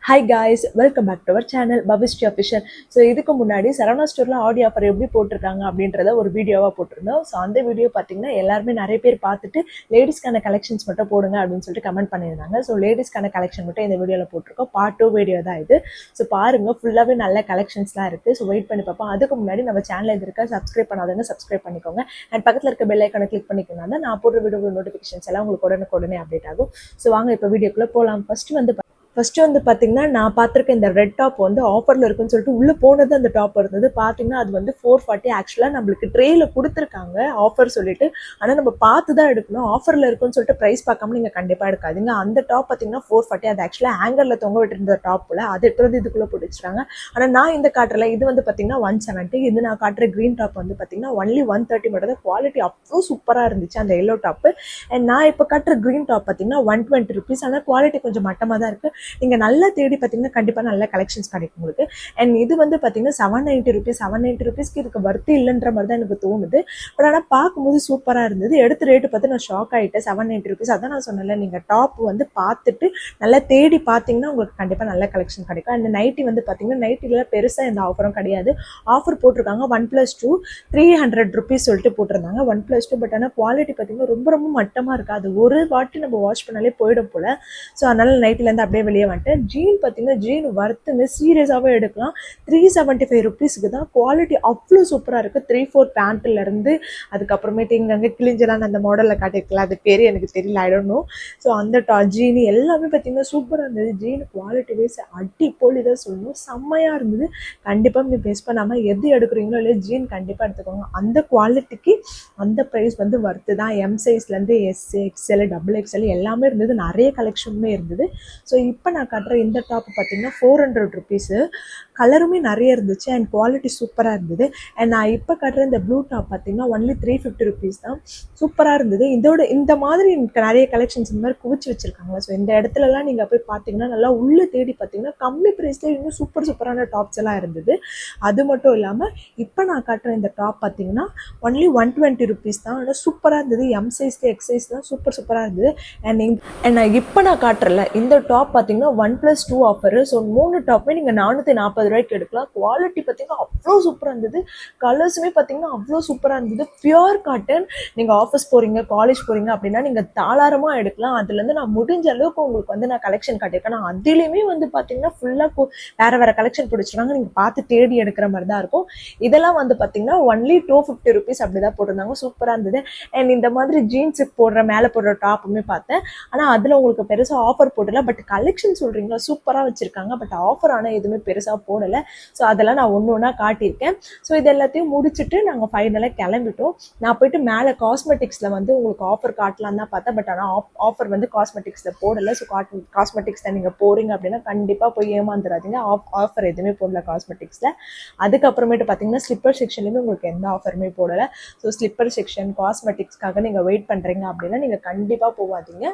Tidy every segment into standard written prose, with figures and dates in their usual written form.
Hi guys, welcome back to our channel Babishri Official. So இதுக்கு முன்னாடி சரவணா ஸ்டோரில் audio offer எப்படி போட்டிருக்காங்க அப்படின்றத ஒரு வீடியோவாக போட்டிருந்தோம். ஸோ அந்த வீடியோ பார்த்தீங்கன்னா எல்லாருமே நிறைய பேர் பார்த்துட்டு லேடிஸ்க்கான கலெக்ஷன்ஸ் மட்டும் போடுங்க அப்படின்னு சொல்லிட்டு கமெண்ட் பண்ணியிருந்தாங்க. ஸோ லேடிஸ்க்கான கலெக்ஷன் மட்டும் இந்த வீடியோவில் போட்டிருக்கோம். பார்ட் 2 வீடியோ தான் இது. ஸோ பாருங்கள், ஃபுல்லாகவே நல்ல கலெக்ஷன்ஸ்லாம் இருக்குது. ஸோ வெயிட் பண்ணி பார்ப்போம். அதுக்கு முன்னாடி நம்ம சேனல் இது இருக்கா சப்ஸ்கிரைப் பண்ணாதவங்க சப்ஸ்கிரைப் பண்ணிக்கோங்க. அண்ட் பக்கத்தில் இருக்க பெல் ஐக்கானை கிளிக் பண்ணிக்கோங்க. நான் போடுற வீடியோ நோட்டிஃபிகேஷன்ஸ் எல்லாம் உங்களுக்கு உடனே அப்டேட் ஆகும். ஸோ வாங்க இப்போ வீடியோக்குள்ளே போகலாம். ஃபஸ்ட்டு வந்து பார்த்தீங்கன்னா, நான் பார்த்துருக்க இந்த ரெட் டாப் வந்து ஆஃபரில் இருக்குன்னு சொல்லிட்டு உள்ளே போனது அந்த டாப் இருந்தது. பார்த்தீங்கன்னா அது வந்து 440. ஆக்சுவலாக நம்மளுக்கு ட்ரேயில் கொடுத்துருக்காங்க ஆஃபர் சொல்லிட்டு. ஆனால் நம்ம பார்த்து தான் எடுக்கணும். ஆஃபரில் இருக்குன்னு சொல்லிட்டு ப்ரைஸ் பார்க்காம நீங்கள் கண்டிப்பாக எடுக்காதீங்க. அந்த டாப் பார்த்தீங்கன்னா 440. அது ஆக்சுவலாக ஹேங்கரில் தொங்க விட்டுருந்த டாப்பில் அது எடுத்து வந்து இதுக்குள்ளே போட்டு வச்சுருக்காங்க. ஆனால் நான் இந்த காட்டுறல இது வந்து பார்த்தீங்கன்னா 170. இது நான் காட்டுற க்ரீன் டாப் வந்து பார்த்தீங்கன்னா ஒன்லி 130 மட்டும் தான். குவாலிட்டி அவ்வளோ சூப்பராக இருந்துச்சு அந்த எல்லோ டாப்பு. அண்ட் நான் இப்போ காட்டுற க்ரீன் டாப் பார்த்தீங்கன்னா 120 rupees. ஆனால் குவாலிட்டி கொஞ்சம் மட்டமாக தான் இருக்குது. நீங்கள் நல்லா தேடி பார்த்தீங்கன்னா கண்டிப்பாக நல்ல கலெக்ஷன்ஸ் கிடைக்கும் உங்களுக்கு. அண்ட் இது வந்து பார்த்தீங்கன்னா 790 rupees. 790 rupeesக்கு இதுக்கு வர்த்தி இல்லைன்ற மாதிரி தான் எனக்கு தோணுது. பட் ஆனால் பார்க்கும்போது சூப்பராக இருந்தது. எடுத்து ரேட்டு பார்த்து நான் ஷாக் ஆகிட்டேன். 790 rupees. அதான் நான் சொன்னேன்ல, நீங்கள் டாப் வந்து பார்த்துட்டு நல்லா தேடி பார்த்தீங்கன்னா உங்களுக்கு கண்டிப்பாக நல்ல கலெக்ஷன் கிடைக்கும். அந்த நைட்டி வந்து பார்த்தீங்கன்னா நைட்டியில் பெருசாக எந்த ஆஃபரும் கிடையாது. ஆஃபர் போட்டிருக்காங்க 1+2 300 rupees சொல்லிட்டு போட்டிருந்தாங்க. 1+2. பட் ஆனால் குவாலிட்டி பார்த்தீங்கன்னா ரொம்ப ரொம்ப மட்டமாக இருக்குது. அது ஒரு வாட்டி நம்ம வாஷ் பண்ணாலே போயிடும் போல். ஸோ அதனால் நைட்டிலேருந்து அப்படியே வெளியே வந்துட்டு ஜீன் பார்த்தீங்கன்னா ஜீன் வர்த்துன்னு சீரியஸாகவே எடுக்கலாம். 375 rupeesக்கு தான். குவாலிட்டி அவ்வளோ சூப்பராக இருக்குது. 3/4 பேண்ட்லேருந்து அதுக்கப்புறமேட்டு இங்கே கிழிஞ்சலான்னு அந்த மாடலில் காட்டியிருக்கலாம். அது பேர் எனக்கு தெரியல, ஐ டோன்ட் நோ. ஸோ அந்த ஜீனு எல்லாமே பார்த்தீங்கன்னா சூப்பராக இருந்தது. ஜீன் குவாலிட்டி வைஸ் அடிப்பொலி தான் சொல்லணும். செம்மையாக இருந்தது. கண்டிப்பாக நீங்கள் பேஸ் பண்ணாமல் எது எடுக்கிறீங்களோ இல்லையா ஜீன் கண்டிப்பாக எடுத்துக்கோங்க. அந்த குவாலிட்டிக்கு அந்த ப்ரைஸ் வந்து வர்த்து தான். எம் சைஸ்லேருந்து எஸ், எக்ஸ்எல், XXL எல்லாமே இருந்தது. நிறைய கலெக்ஷனுமே இருந்தது. ஸோ இப்போ நான் காட்டுற இந்த டாப் பார்த்தீங்கன்னா 400 rupees. கலருமே நிறைய இருந்துச்சு அண்ட் குவாலிட்டி சூப்பராக இருந்தது. அண்ட் நான் இப்போ காட்டுற இந்த ப்ளூ டாப் பார்த்தீங்கன்னா ஒன்லி 350 rupees தான். சூப்பராக இருந்தது. இந்த மாதிரி நிறைய கலெக்ஷன்ஸ் இந்த மாதிரி குவிச்சு வச்சுருக்காங்க. ஸோ இந்த இடத்துலலாம் நீங்கள் போய் பார்த்தீங்கன்னா நல்லா உள்ளே தேடி பார்த்தீங்கன்னா கம்மி ப்ரைஸ்லேயே இன்னும் சூப்பரான டாப்ஸ் எல்லாம் இருந்தது. அது மட்டும் இல்லாமல் இப்போ நான் காட்டுற இந்த டாப் பார்த்தீங்கன்னா ஒன்லி 120 rupees தான். ஆனால் சூப்பராக இருந்தது. எம் சைஸ்க்கு எக்ஸ் சைஸ் தான் சூப்பராக இருந்தது. அண்ட் நான் இப்போ நான் காட்டுறல இந்த டாப் பார்த்தீங்கன்னா 1+2 ஆஃபரு. ஸோ 3 டாப்புமே நீங்கள் 440 ரூபாய்க்கு எடுக்கலாம். குவாலிட்டி பார்த்தீங்கன்னா அவ்வளோ சூப்பராக இருந்தது. கலர்ஸுமே பார்த்தீங்கன்னா அவ்வளோ சூப்பராக இருந்தது. Pure cotton. நீங்கள் ஆஃபீஸ் போகிறீங்க, காலேஜ் போகிறீங்க அப்படின்னா நீங்கள் தாராளமாக எடுக்கலாம். அதுலேருந்து நான் முடிஞ்ச அளவுக்கு உங்களுக்கு வந்து நான் கலெக்ஷன் காட்டியிருக்கேன். நான் அதுலேயுமே வந்து பார்த்தீங்கன்னா ஃபுல்லாக வேறு கலெக்ஷன் பிடிச்சிருக்காங்க. நீங்கள் பார்த்து தேடி எடுக்கிற மாதிரி தான் இருக்கும். இதெல்லாம் வந்து பார்த்தீங்கன்னா ஒன்லி 250 rupees அப்படி தான் போட்டிருந்தாங்க. சூப்பராக இருந்தது. அண்ட் இந்த மாதிரி ஜீன்ஸுக்கு மேலே போடுற டாப்புமே பார்த்தேன். ஆனால் அதில் உங்களுக்கு பெருசாக ஆஃபர் போடல. பட் கலெக்ஷன் சொல்கிறீங்களா சூப்பராக வச்சுருக்காங்க. பட் ஆஃபர் ஆனால் எதுவுமே பெருசாக போடலை. ஸோ அதெல்லாம் நான் ஒன்றா காட்டியிருக்கேன். ஸோ இது எல்லாத்தையும் முடிச்சுட்டு நாங்கள் ஃபைனலாக கிளம்பிட்டோம். நான் போயிட்டு மேலே காஸ்மெட்டிக்ஸில் வந்து உங்களுக்கு ஆஃபர் காட்டலாம் தான் பார்த்தேன். பட் ஆனால் ஆஃபர் வந்து காஸ்மெட்டிக்ஸில் போடலை. ஸோ காஸ்மெட்டிக்ஸில் நீங்கள் போகிறீங்க அப்படின்னா கண்டிப்பாக போய் ஏமாந்துடாதீங்க. ஆஃபர் எதுவுமே போடல காஸ்மெட்டிக்ஸில். அதுக்கப்புறமேட்டு பார்த்தீங்கன்னா ஸ்லிப்பர் செக்ஷன்லேயுமே உங்களுக்கு எந்த ஆஃபருமே போடலை. ஸோ ஸ்லிப்பர் செக்ஷன் காஸ்மெட்டிக்ஸ்க்காக நீங்கள் வெயிட் பண்ணுறீங்க அப்படின்னா நீங்கள் கண்டிப்பாக போகாதீங்க.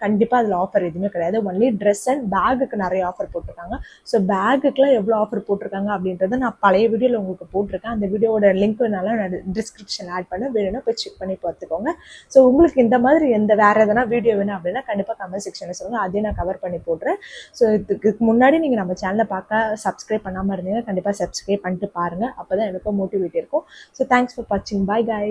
கண்டிப்பாக அதில் ஆஃபர் எதுவுமே கிடையாது. ஒன்லி ட்ரெஸ் அண்ட் பேக்குக்கு நிறைய ஆஃபர் போட்டிருக்காங்க. ஸோ பேக்குக்குலாம் எவ்வளோ ஆஃபர் போட்டிருக்காங்க அப்படின்றத நான் பழைய வீடியோவில் உங்களுக்கு போட்டிருக்கேன். அந்த வீடியோட லிங்க் வேணாலும் நான் டிஸ்கிரிப்ஷன் ஆட் பண்ண வேணும்னா போய் செக் பண்ணி பார்த்துக்கோங்க. ஸோ உங்களுக்கு இந்த மாதிரி வேறு எதனா வீடியோ வேணும் அப்படின்னா கண்டிப்பாக கமெண்ட் செக்ஷனில் சொல்லுங்கள். அதையும் நான் கவர் பண்ணி போடுறேன். ஸோ இதுக்கு முன்னாடி நீங்கள் நம்ம சேனலை பார்க்க சப்ஸ்கிரைப் பண்ணாமல் இருந்தீங்க கண்டிப்பாக சப்ஸ்கிரைப் பண்ணிட்டு பாருங்கள். அப்போ தான் எனக்கும் மோட்டிவேட் இருக்கும். ஸோ தேங்க்ஸ் ஃபார் வாட்சிங். Bye guys.